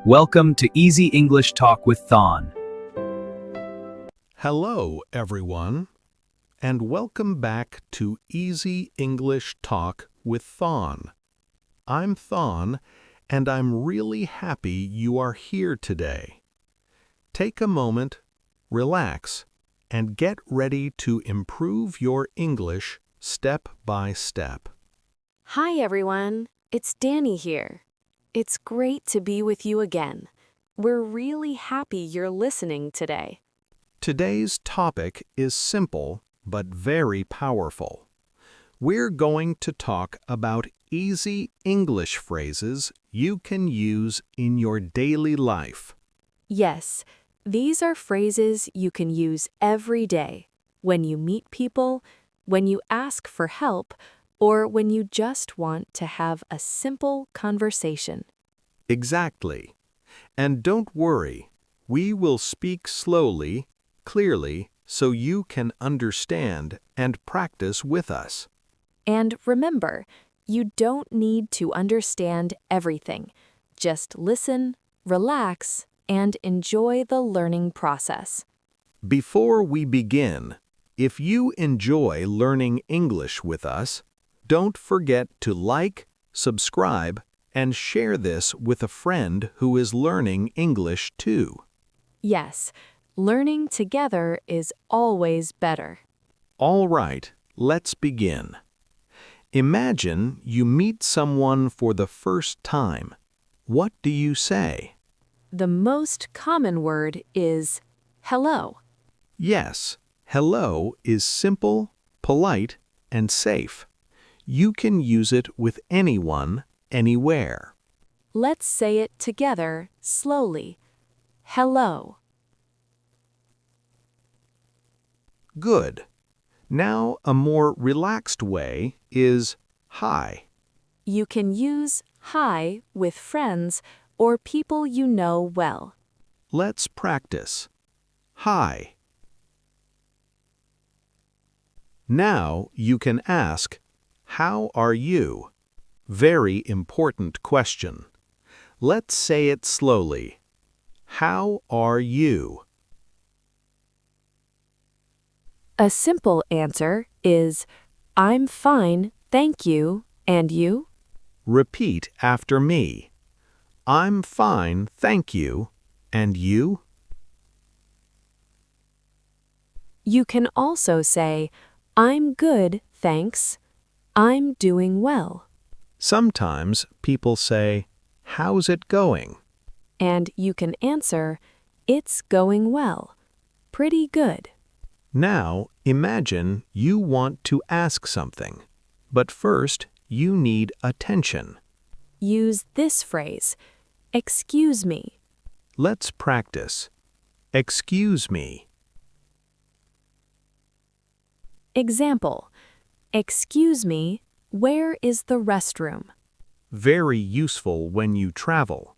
Welcome to Easy English Talk with Thon. Hello, everyone, and welcome back to Easy English Talk with Thon. I'm Thon, and I'm really happy you are here today. Take a moment, relax, and get ready to improve your English step by step. Hi, everyone. It's Danny here. It's great to be with you again. We're really happy you're listening today. Today's topic is simple but very powerful. We're going to talk about easy English phrases you can use in your daily life. Yes, these are phrases you can use every day, when you meet people, when you ask for help, or when you just want to have a simple conversation. Exactly. And don't worry, we will speak slowly, clearly, so you can understand and practice with us. And remember, you don't need to understand everything. Just listen, relax, and enjoy the learning process. Before we begin, if you enjoy learning English with us, don't forget to like, subscribe, and share this with a friend who is learning English too. Yes, learning together is always better. All right, let's begin. Imagine you meet someone for the first time. What do you say? The most common word is hello. Yes, hello is simple, polite, and safe. You can use it with anyone, anywhere. Let's say it together slowly. Hello. Good. Now, a more relaxed way is hi. You can use hi with friends or people you know well. Let's practice. Hi. Now you can ask, how are you? Very important question. Let's say it slowly. How are you? A simple answer is, I'm fine, thank you, and you? Repeat after me. I'm fine, thank you. And you? You can also say, I'm good, thanks. I'm doing well. Sometimes people say, how's it going? And you can answer, it's going well. Pretty good. Now, imagine you want to ask something, but first you need attention. Use this phrase, excuse me. Let's practice. Excuse me. Example, excuse me, where is the restroom? Very useful when you travel.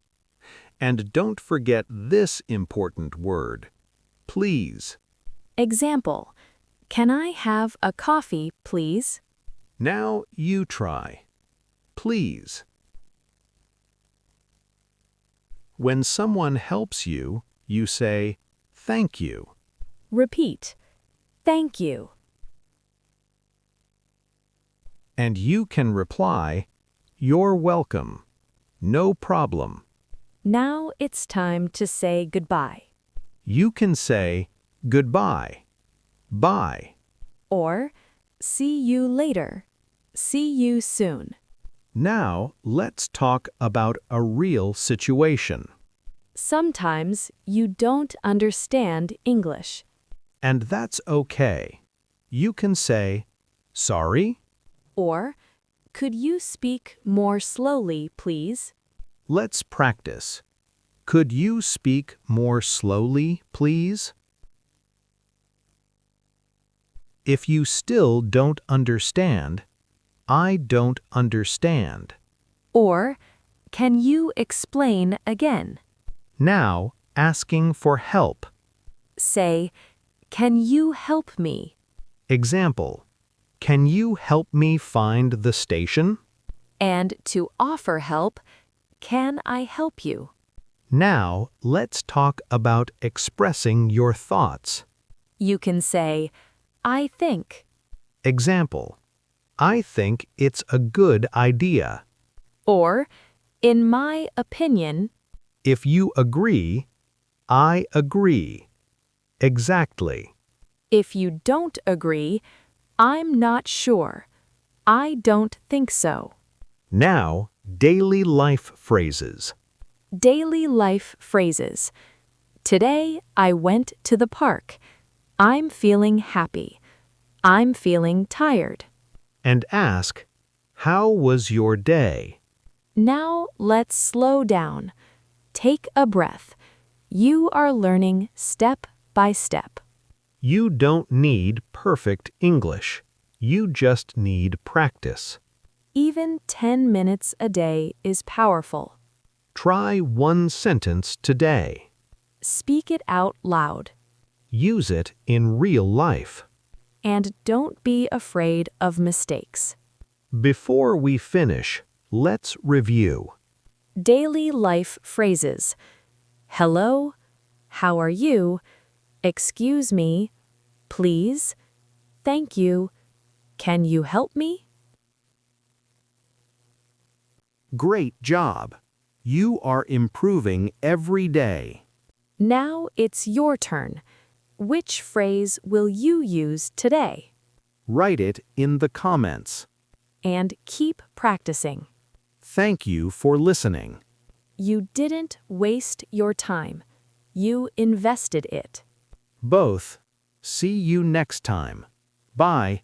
And don't forget this important word, please. Example, can I have a coffee, please? Now you try. Please. When someone helps you, you say, thank you. Repeat, thank you. And you can reply, you're welcome. No problem. Now it's time to say goodbye. You can say, goodbye. Bye. Or, see you later. See you soon. Now let's talk about a real situation. Sometimes you don't understand English. And that's okay. You can say, sorry? Or, could you speak more slowly, please? Let's practice. Could you speak more slowly, please? If you still don't understand, I don't understand. Or, can you explain again? Now, asking for help. Say, can you help me? Example, can you help me find the station? And to offer help, can I help you? Now, let's talk about expressing your thoughts. You can say, I think, Example, I think it's a good idea. or in my opinion. If you agree, I agree. Exactly. If you don't agree, I'm not sure. I don't think so. Now, daily life phrases. Daily life phrases. Today I went to the park. I'm feeling happy. I'm feeling tired. And ask, how was your day? Now let's slow down. Take a breath. You are learning step by step. You don't need perfect English. You just need practice. Even 10 minutes a day is powerful. Try one sentence today. Speak it out loud. Use it in real life. And don't be afraid of mistakes. Before we finish, let's review. Daily life phrases. Hello, how are you? Excuse me, please, thank you, can you help me? Great job! You are improving every day. Now it's your turn. Which phrase will you use today? Write it in the comments. And keep practicing. Thank you for listening. You didn't waste your time. You invested it. Both. See you next time. Bye.